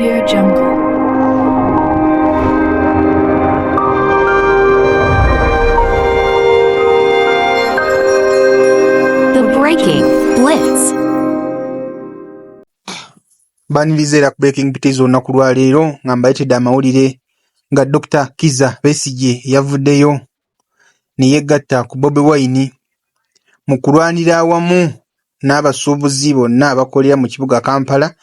Audio Jungle. The Breaking Blitz. Banilizeera ku breaking blitz olunaku lwa leero nga mbayitidde amawulire nga Dr. Kizza Besigye yavuddeyo ne yeegatta ku Bobi Wine mu kulwanira awamu n'abasuubuzi bonna abakolera mu kibuga Kampala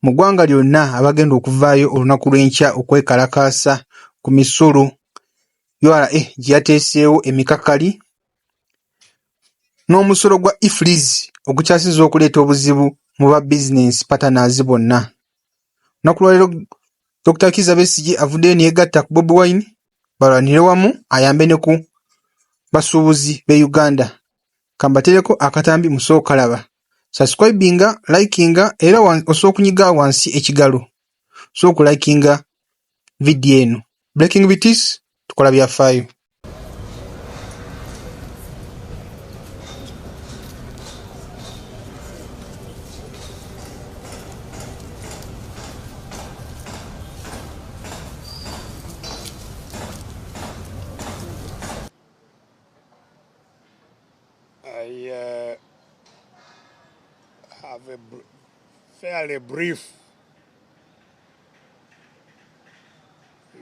mu ggwanga lyonna abagenda okuvaayo olunaku lw'enkya okwekalakaasa ku misolo URA gye yateeseewo emikakali n'omusolo gwa ifliz ogukyasiza okuleeta obuzibu mu ba bizinensi partners bonna. Olunaku lwa leero Dr. Kizza Besigye avuddeyo ne yeegatta ku Bobi Wine balwanire wamu ayambe ne ku basuubuzi b'e Uganda. Kambatereko akatambi musooka kalaba. Subscribinga, likinga era osobola okunyiga wansi ekigalo. Osobola okulikinga vidiyo eno. Breaking Blitz tukola byafaayo. I have a fairly brief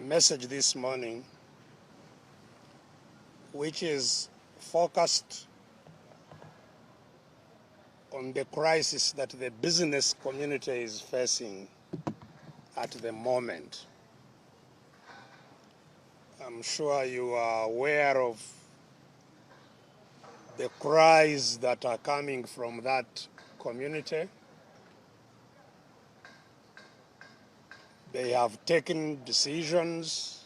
message this morning, which is focused on the crisis that the business community is facing at the moment. I'm sure you are aware of the cries that are coming from that community. They have taken decisions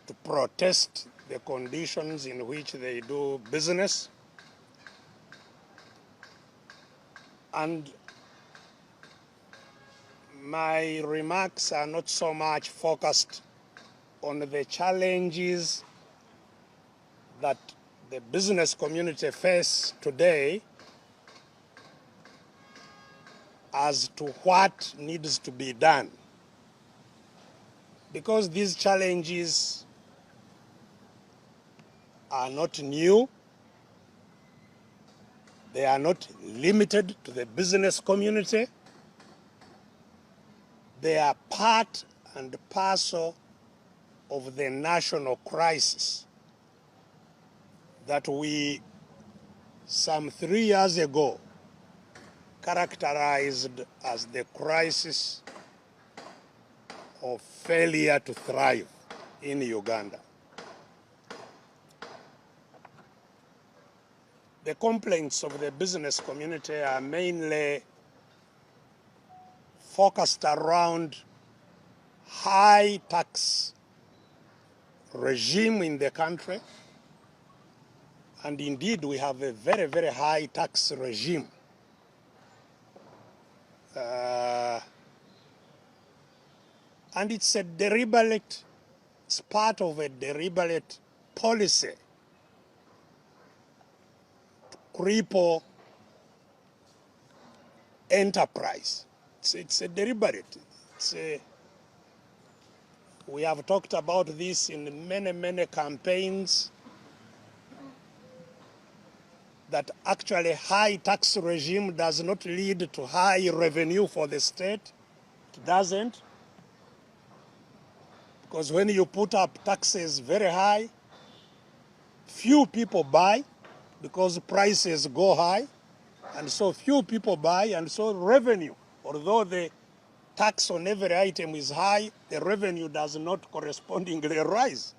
to protest the conditions in which they do business. And my remarks are not so much focused on the challenges that the business community face today as to what needs to be done. Because these challenges are not new, they are not limited to the business community, they are part and parcel of the national crisis that we, some 3 years ago, characterized as the crisis of failure to thrive in Uganda. The complaints of the business community are mainly focused around high tax regime in the country. And indeed, we have a very, very high tax regime. And it's part of a deliberate policy to cripple enterprise. It's a deliberate. We have talked about this in many, many campaigns, that actually high tax regime does not lead to high revenue for the state. It doesn't. Because when you put up taxes very high, few people buy because prices go high, and so few people buy, and so revenue, although the tax on every item is high, the revenue does not correspondingly rise.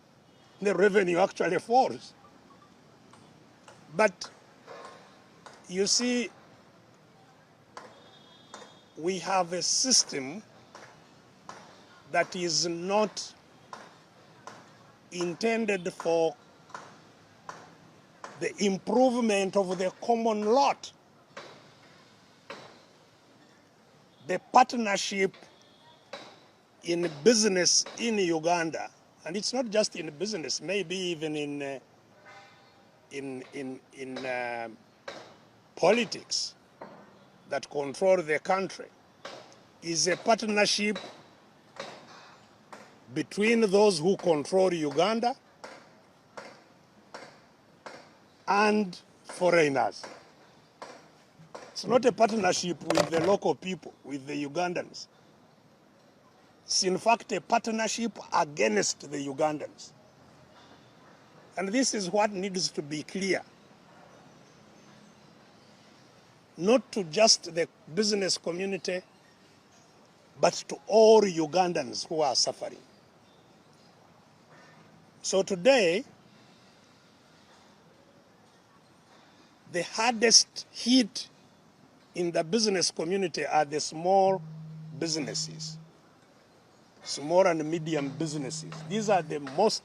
The revenue actually falls. But you see, we have a system that is not intended for the improvement of the common lot. The partnership in business in Uganda, and it's not just in business, maybe even in politics. that control the country is a partnership between those who control Uganda and foreigners. It's not a partnership with the local people, with the Ugandans. It's in fact a partnership against the Ugandans. And this is what needs to be clear. Not to just the business community, but to all Ugandans who are suffering. So today, the hardest hit in the business community are the small businesses, small and medium businesses. These are the most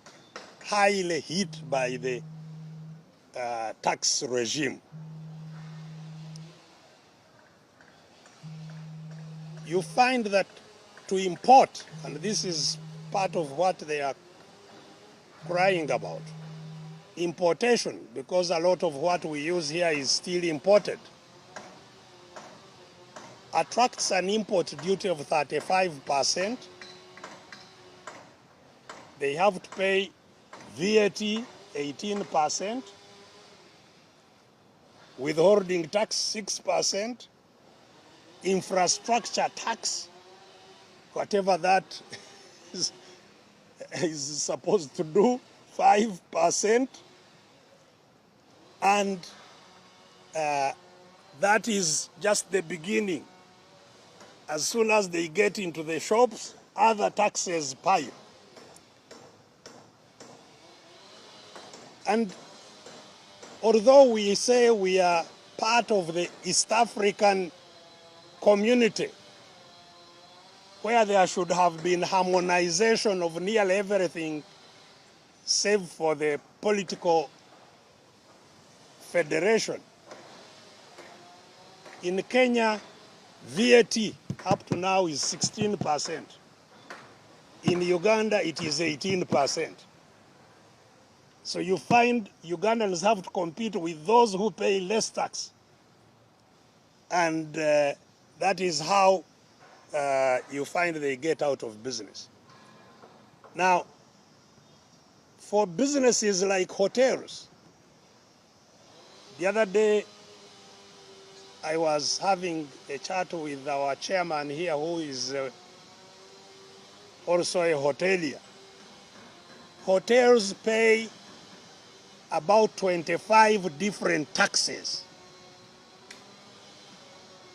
highly hit by the tax regime. You find that to import, and this is part of what they are crying about, importation, because a lot of what we use here is still imported, attracts an import duty of 35%. They have to pay VAT 18%, withholding tax 6%, infrastructure tax, whatever that is supposed to do, 5%, and that is just the beginning. As soon as they get into the shops, other taxes pile. And although we say we are part of the East African community, where there should have been harmonization of nearly everything save for the political federation. In Kenya, VAT up to now is 16%. In Uganda, it is 18%. So you find Ugandans have to compete with those who pay less tax. And that is how you find they get out of business. Now, for businesses like hotels, the other day I was having a chat with our chairman here, who is also a hotelier. Hotels pay about 25 different taxes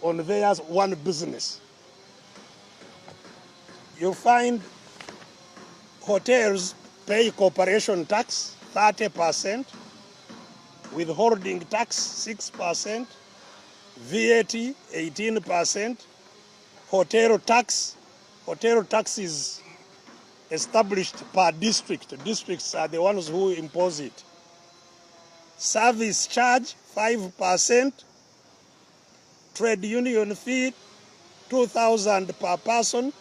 on their one business. You find hotels pay corporation tax 30%, withholding tax 6%, VAT 18%, hotel tax. Hotel tax is established per district. Districts are the ones who impose it. Service charge 5%, trade union fee 2,000 per person,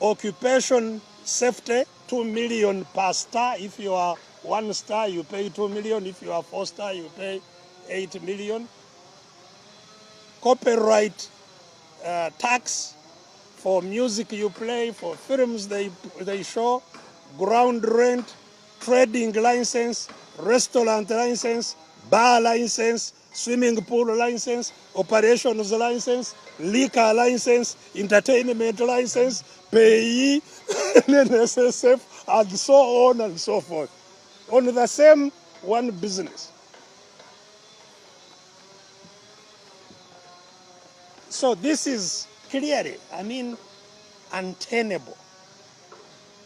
occupation safety 2 million per star. If you are 1 star, you pay 2 million. If you are 4 star, you pay 8 million. Copyright tax for music you play, for films they show, ground rent, trading license, restaurant license, bar license, swimming pool license, operations license, liquor license, entertainment license, payee, NSSF, and so on and so forth, on the same one business. So this is clearly, untenable.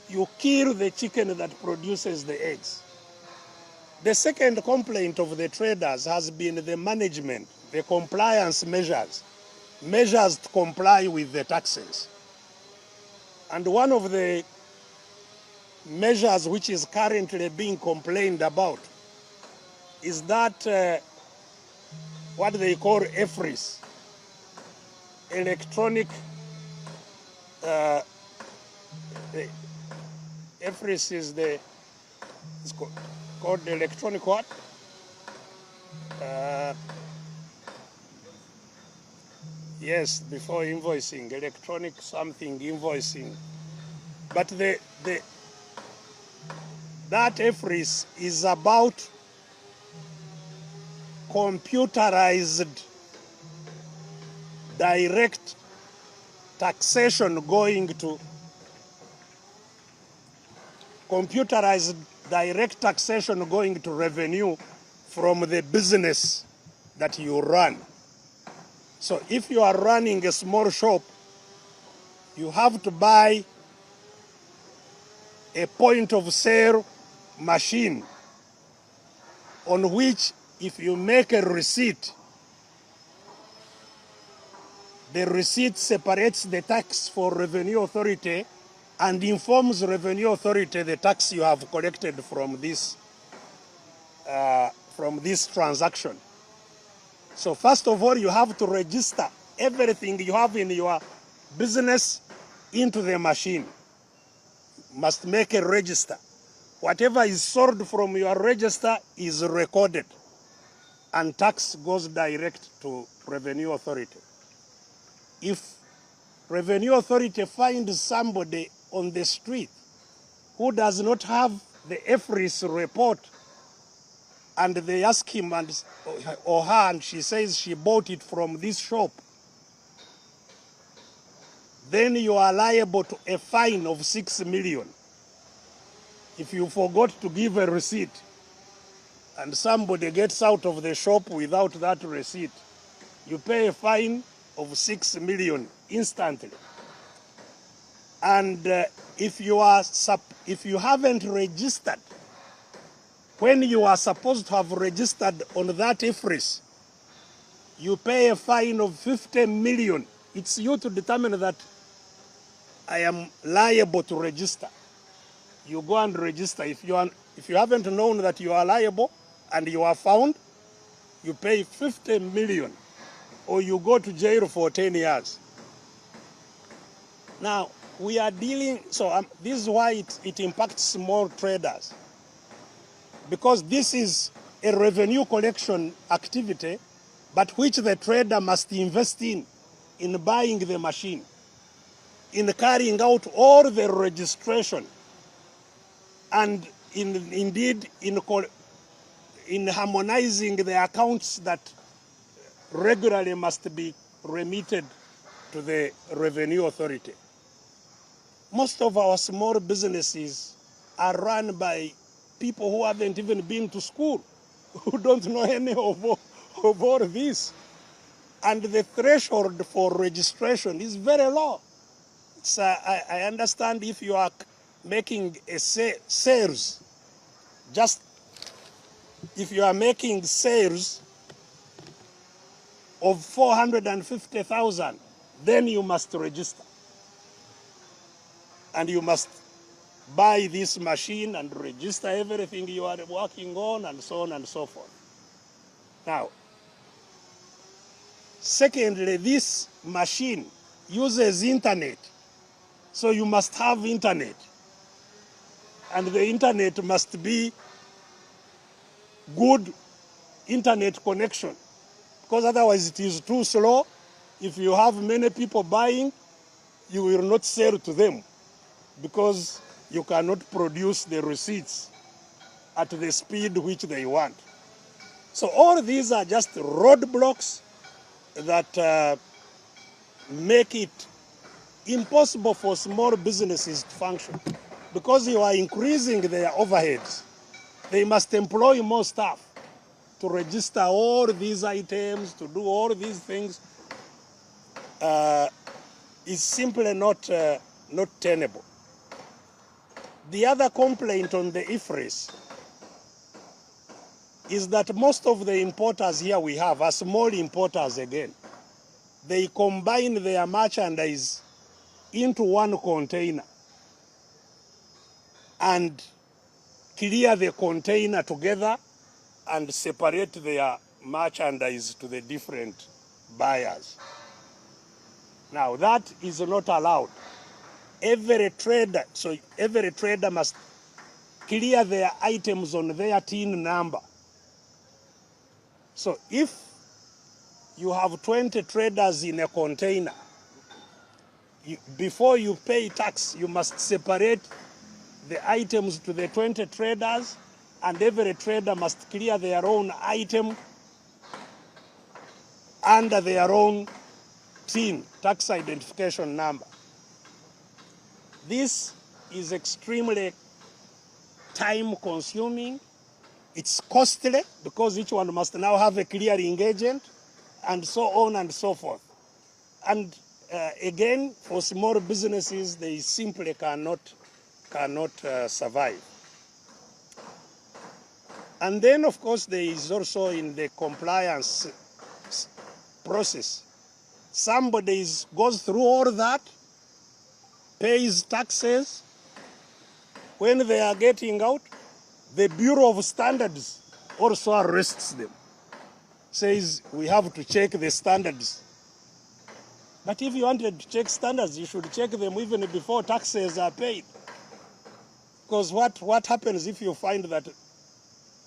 You kill the chicken that produces the eggs. The second complaint of the traders has been the management, the compliance measures to comply with the taxes. And one of the measures which is currently being complained about is that what they call EFRIS, electronic, EFRIS is it's called electronic what? Yes, before invoicing, electronic something invoicing. But that EFRIS is about computerized direct taxation going to computerized direct taxation going to revenue from the business that you run. So if you are running a small shop, you have to buy a point of sale machine on which if you make a receipt, the receipt separates the tax for revenue authority and informs revenue authority the tax you have collected from this transaction. So first of all, you have to register everything you have in your business into the machine. Must make a register. Whatever is sold from your register is recorded, and tax goes direct to revenue authority. If revenue authority finds somebody on the street who does not have the EFRIS report, and they ask him or her, and she says she bought it from this shop, then you are liable to a fine of 6 million. If you forgot to give a receipt and somebody gets out of the shop without that receipt, you pay a fine of 6 million instantly. And if you haven't registered when you are supposed to have registered on that EFRIS, you pay a fine of 50 million. It's you to determine that I am liable to register. You go and register. If you haven't known that you are liable and you are found, you pay 50 million or you go to jail for 10 years. Now, we are dealing, so this is why it impacts small traders. Because this is a revenue collection activity, but which the trader must invest in buying the machine, in carrying out all the registration, and indeed in harmonizing the accounts that regularly must be remitted to the revenue authority. Most of our small businesses are run by people who haven't even been to school, who don't know any of all this. And the threshold for registration is very low. I understand if you are making a sales, just if you are making sales of 450,000, then you must register. And you must buy this machine and register everything you are working on and so on and so forth. Now, secondly, this machine uses internet. So you must have internet. And the internet must be good internet connection, because otherwise it is too slow. If you have many people buying, you will not sell to them because you cannot produce the receipts at the speed which they want. So all these are just roadblocks that make it impossible for small businesses to function, because you are increasing their overheads. They must employ more staff to register all these items, to do all these things. Is simply not tenable. The other complaint on the EFRIS is that most of the importers here we have are small importers again. They combine their merchandise into one container and clear the container together and separate their merchandise to the different buyers. Now that is not allowed. Every trader must clear their items on their TIN number. So if you have 20 traders in a container. Before you pay tax, you must separate the items to the 20 traders, and every trader must clear their own item under their own TIN, tax identification number. This is extremely time consuming. It's costly because each one must now have a clearing agent, and so on and so forth. And again, for small businesses, they simply cannot survive. And then, of course, there is also in the compliance process. Somebody goes through all that, pays taxes. When they are getting out, the Bureau of Standards also arrests them. Says, we have to check the standards. But if you wanted to check standards, you should check them even before taxes are paid. Because what happens if you find that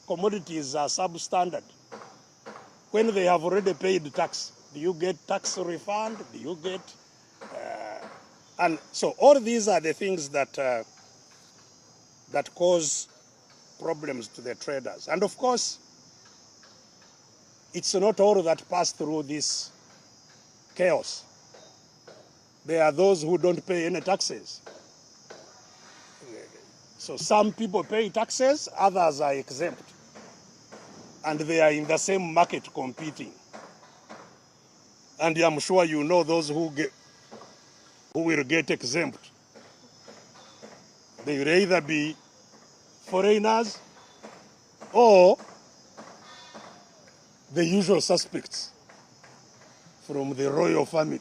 commodities are substandard? When they have already paid tax, do you get tax refund? Do you get... and so all these are the things that cause problems to the traders. And of course, it's not all that pass through this chaos. There are those who don't pay any taxes. So some people pay taxes, others are exempt. And they are in the same market competing. And I'm sure you know those who will get exempt. They will either be foreigners or the usual suspects from the royal family,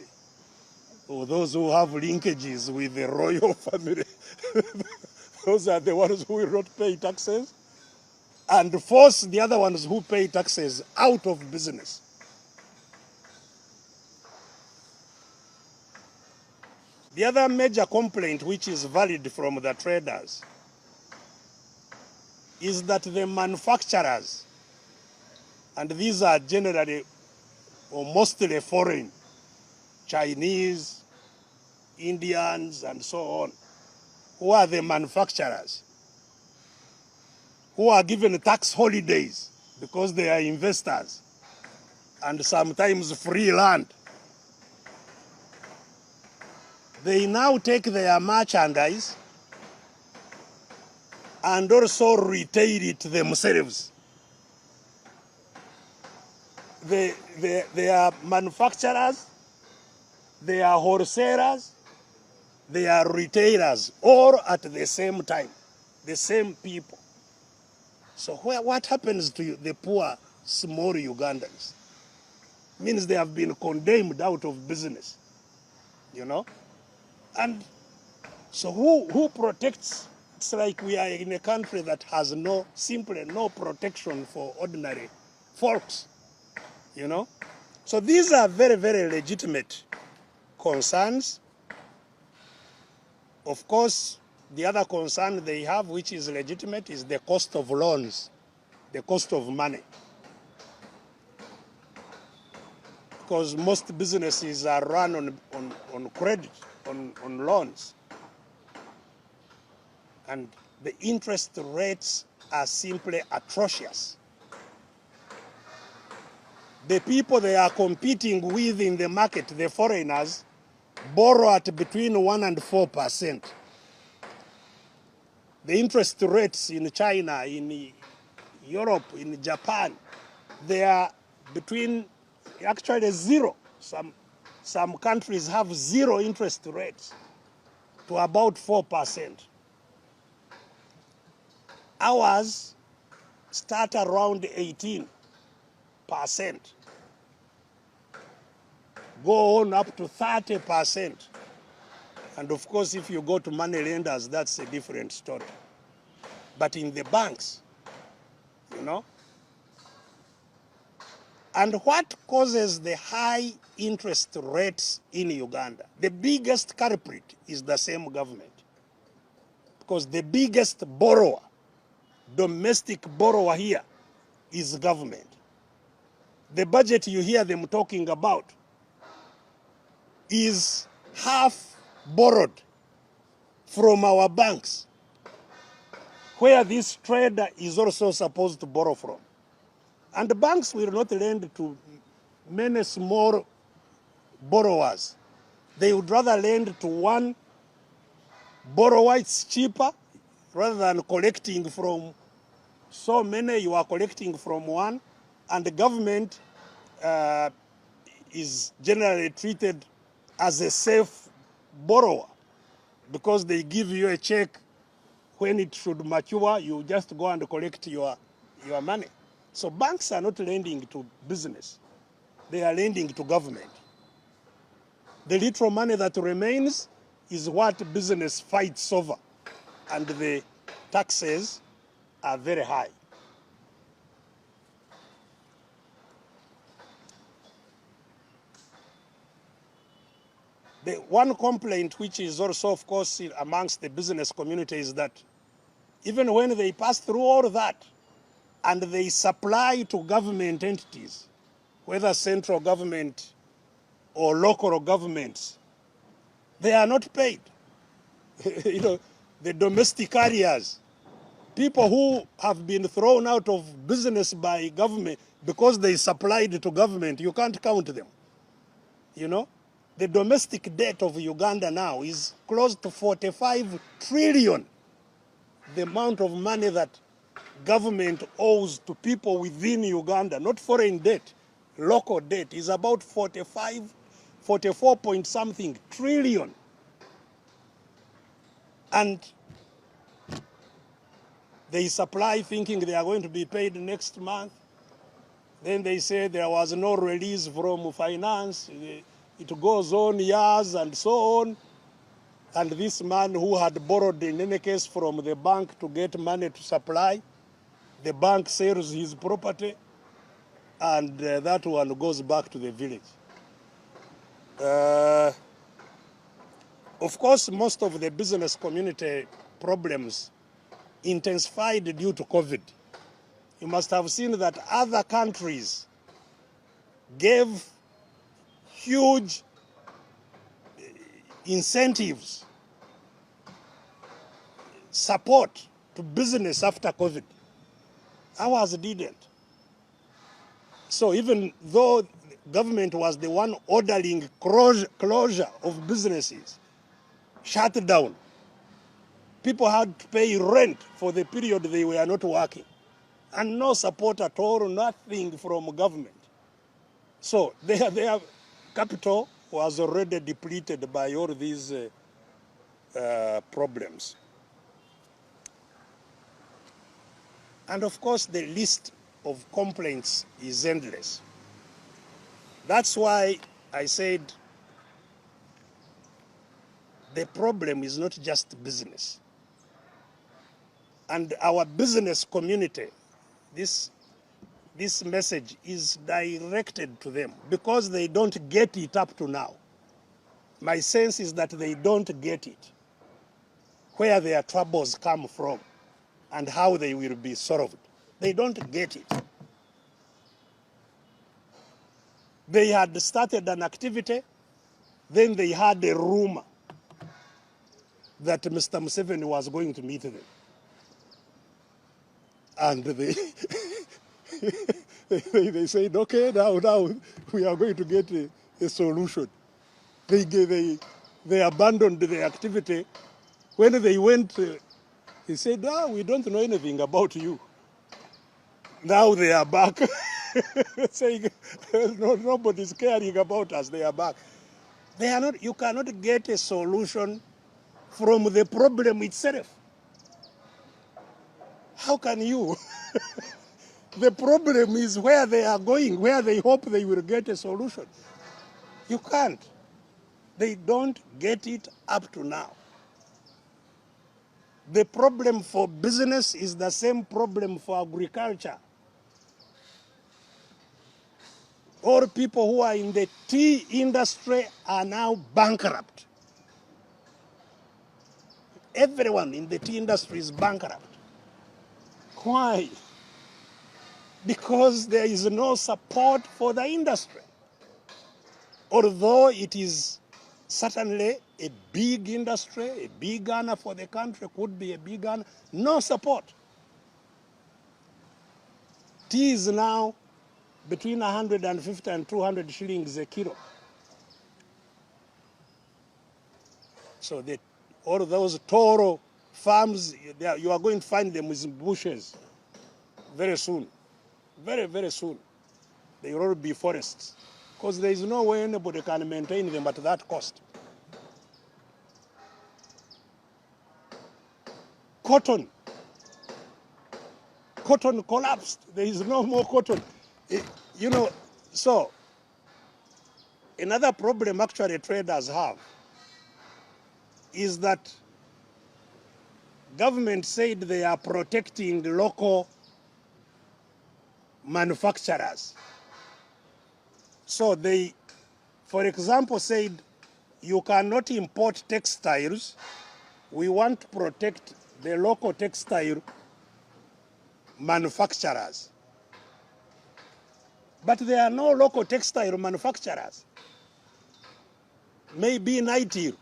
or those who have linkages with the royal family. Those are the ones who will not pay taxes and force the other ones who pay taxes out of business. The other major complaint which is valid from the traders is that the manufacturers, and these are generally or mostly foreign, Chinese, Indians, and so on, who are the manufacturers, who are given tax holidays because they are investors, and sometimes free land. They now take their merchandise and also retail it themselves. They are manufacturers, they are wholesalers, they are retailers, all at the same time, the same people. So what happens to the poor, small Ugandans? Means they have been condemned out of business, you know? And so who protects? It's like we are in a country that has simply no protection for ordinary folks, you know? So these are very, very legitimate concerns. Of course, the other concern they have, which is legitimate, is the cost of loans, the cost of money. Because most businesses are run on credit, on loans. And the interest rates are simply atrocious. The people they are competing with in the market, the foreigners, borrow at between 1% and 4%. The interest rates in China, in Europe, in Japan, they are between actually zero. Some countries have zero interest rates to about 4%. Ours start around 18%. Go on up to 30%. And of course, if you go to money lenders, that's a different story. But in the banks, you know. And what causes the high interest rates in Uganda? The biggest culprit is the same government. Because the biggest borrower, domestic borrower here, is government. The budget you hear them talking about is half borrowed from our banks, where this trader is also supposed to borrow from. And the banks will not lend to many small borrowers. They would rather lend to one borrower. It's cheaper rather than collecting from so many. You are collecting from one, and the government is generally treated as a safe borrower because they give you a check when it should mature. You just go and collect your money. So banks are not lending to business. They are lending to government. The little money that remains is what business fights over, and the taxes are very high. The one complaint, which is also, of course, amongst the business community, is that even when they pass through all that and they supply to government entities, whether central government or local governments, they are not paid. You know, the domestic carriers, people who have been thrown out of business by government because they supplied to government, you can't count them. You know, the domestic debt of Uganda now is close to 45 trillion. The amount of money that government owes to people within Uganda, not foreign debt, local debt, is about 44 point something trillion. And they supply thinking they are going to be paid next month. Then they say there was no release from finance. It goes on years and so on. And this man who had borrowed in any case from the bank to get money to supply, the bank sells his property, and that one goes back to the village. Of course, most of the business community problems intensified due to COVID. You must have seen that other countries gave huge incentives, support to business after COVID. Ours didn't. So even though government was the one ordering closure of businesses, shut down, people had to pay rent for the period they were not working, and no support at all, nothing from government. So their capital was already depleted by all these problems. And of course, the list of complaints is endless. That's why I said the problem is not just business. And our business community, this message is directed to them because they don't get it up to now. My sense is that they don't get it, where their troubles come from and how they will be solved. They don't get it. They had started an activity, then they had a rumor that Mr. Museveni was going to meet them. And they said, okay, now we are going to get a solution. They abandoned the activity. When they went, he said, we don't know anything about you. Now they are back, saying, nobody's caring about us, they are back. They are not. You cannot get a solution from the problem itself. How can you? The problem is where they are going, where they hope they will get a solution. You can't. They don't get it up to now. The problem for business is the same problem for agriculture. All people who are in the tea industry are now bankrupt. Everyone in the tea industry is bankrupt. Why? because there is no support for the industry. Although it is certainly a big industry, a big earner for the country, could be a big earner, no support. Tea is now between 150 and 200 shillings a kilo. So all those Toro farms, you are going to find them with bushes very soon. Very, very soon. They will all be forests. Because there is no way anybody can maintain them at that cost. Cotton. Cotton collapsed. There is no more cotton. So another problem actually traders have is that government said they are protecting local manufacturers. So they, for example, said you cannot import textiles. We want to protect the local textile manufacturers. But there are no local textile manufacturers. Maybe Nigeria,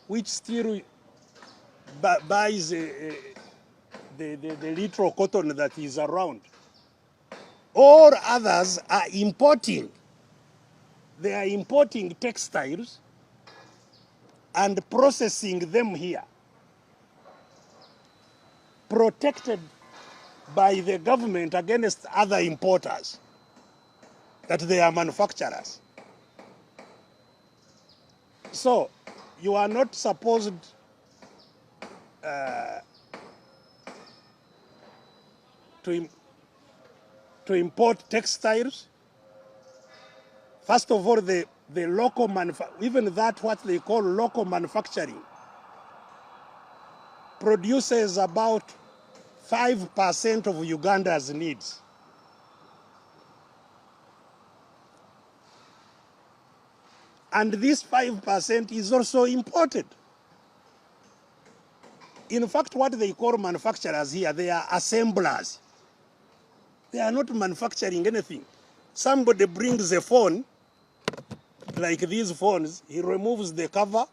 which still buys the little cotton that is around. All others are importing. They are importing textiles and processing them here, protected by the government against other importers, that they are manufacturers. So you are not supposed to import textiles. First of all, the local even that what they call local manufacturing produces about 5% of Uganda's needs. And this 5% is also imported. In fact, what they call manufacturers here, they are assemblers. They are not manufacturing anything. Somebody brings a phone, like these phones, he removes the cover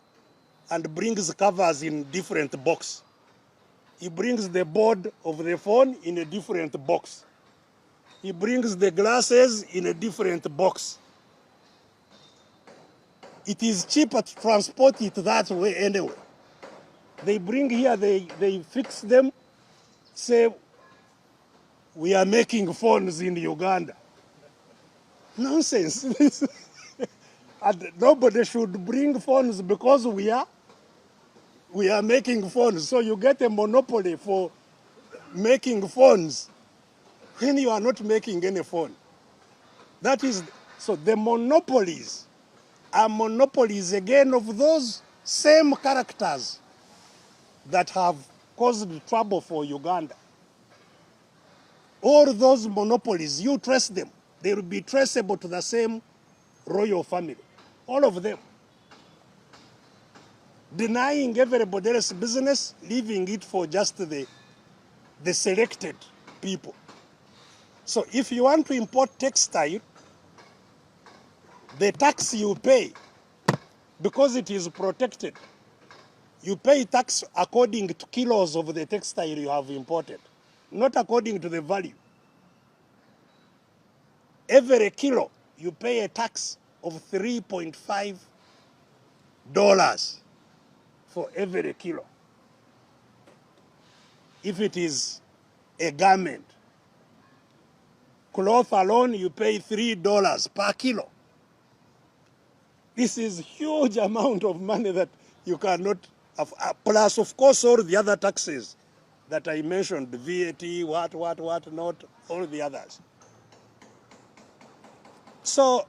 and brings covers in different box. He brings the board of the phone in a different box. He brings the glasses in a different box. It is cheaper to transport it that way anyway. They bring here, they fix them, say, we are making phones in Uganda. Nonsense. And nobody should bring phones because we are making phones. So you get a monopoly for making phones when you are not making any phone. That is, so the monopolies are monopolies again of those same characters that have caused trouble for Uganda. All those monopolies, you trace them. They will be traceable to the same royal family. All of them. Denying everybody else's business, leaving it for just the selected people. So if you want to import textile, the tax you pay, because it is protected, you pay tax according to kilos of the textile you have imported, not according to the value. Every kilo, you pay a tax of $3.5 for every kilo. If it is a garment, cloth alone, you pay $3 per kilo. This is huge amount of money that you cannot have, plus of course all the other taxes that I mentioned, VAT, what, not, all the others. So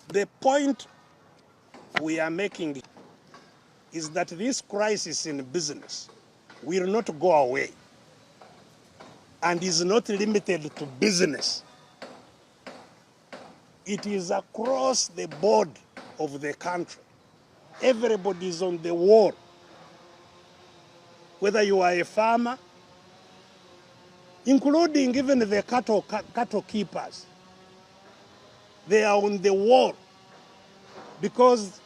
the point we are making is that this crisis in business will not go away and is not limited to business. It is across the board of the country. Everybody is on the wall. Whether you are a farmer, including even the cattle keepers. They are on the wall because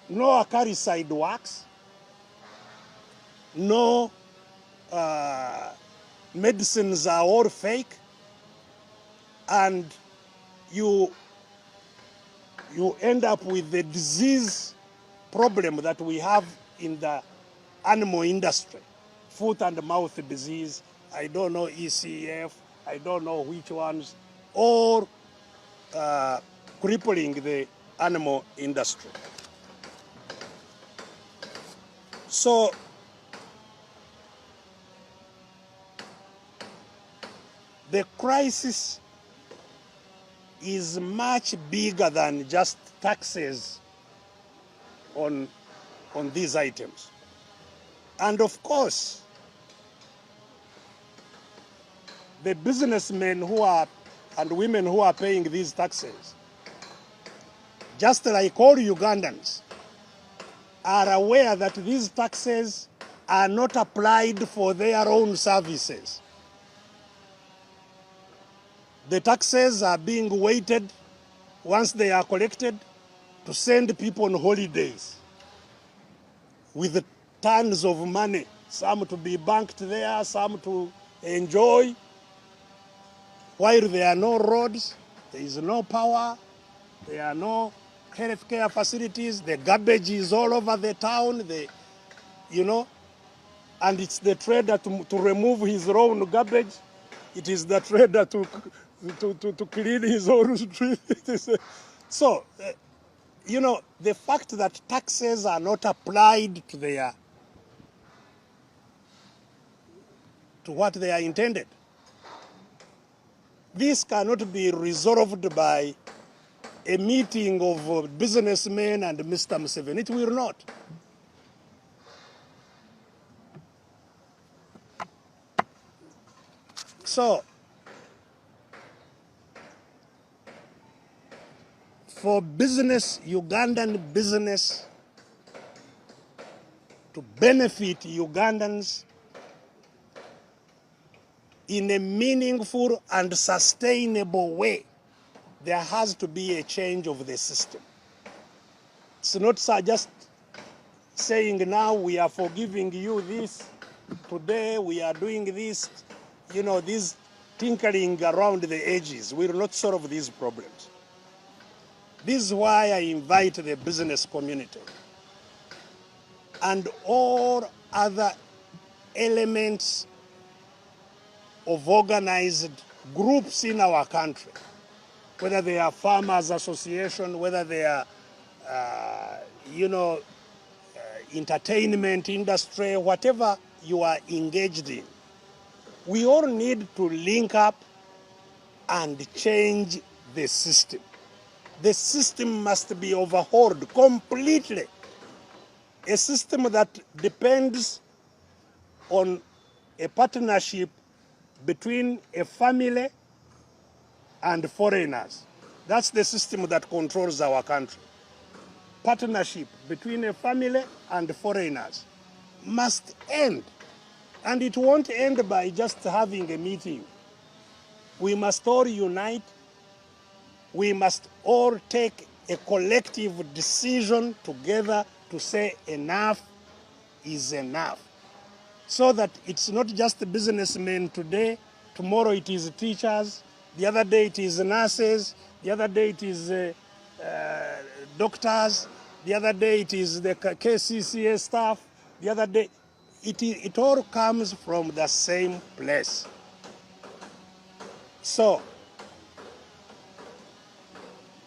no acaricide works, no medicines are all fake, and you end up with the disease problem that we have in the animal industry. Foot and mouth disease, I don't know, ECF, I don't know which ones, all crippling the animal industry. So the crisis is much bigger than just taxes on these items. And of course, the businessmen who are and women who are paying these taxes, just like all Ugandans, are aware that these taxes are not applied for their own services. The taxes are being weighted once they are collected to send people on holidays with tons of money, some to be banked there, some to enjoy, while there are no roads, there is no power, there are no healthcare facilities, the garbage is all over the town, and it's the trader to remove his own garbage, it is the trader to clean his own street. So, the fact that taxes are not applied to what they are intended, this cannot be resolved by a meeting of businessmen and Mr. Museveni. It will not. So, for business, Ugandan business, to benefit Ugandans in a meaningful and sustainable way, there has to be a change of the system. It's not just saying now we are forgiving you this, today we are doing this, this tinkering around the edges will not solve these problems. This is why I invite the business community and all other elements of organized groups in our country, whether they are farmers association, whether they are, entertainment industry, whatever you are engaged in. We all need to link up and change the system. The system must be overhauled completely. A system that depends on a partnership between a family and foreigners. That's the system that controls our country. Partnership between a family and foreigners must end. And it won't end by just having a meeting. We must all unite. We must all take a collective decision together to say enough is enough. So that it's not just the businessmen today, tomorrow it is teachers, the other day it is nurses, the other day it is doctors, the other day it is the KCCA staff, the other day, it all comes from the same place. So,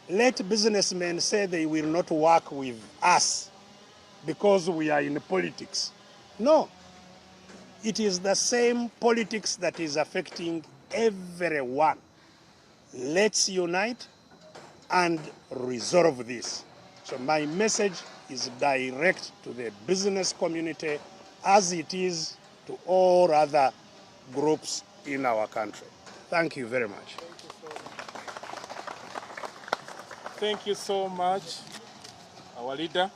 let businessmen say they will not work with us because we are in politics. No. It is the same politics that is affecting everyone. Let's unite and resolve this. So my message is direct to the business community as it is to all other groups in our country. Thank you very much. Thank you so much, our leader.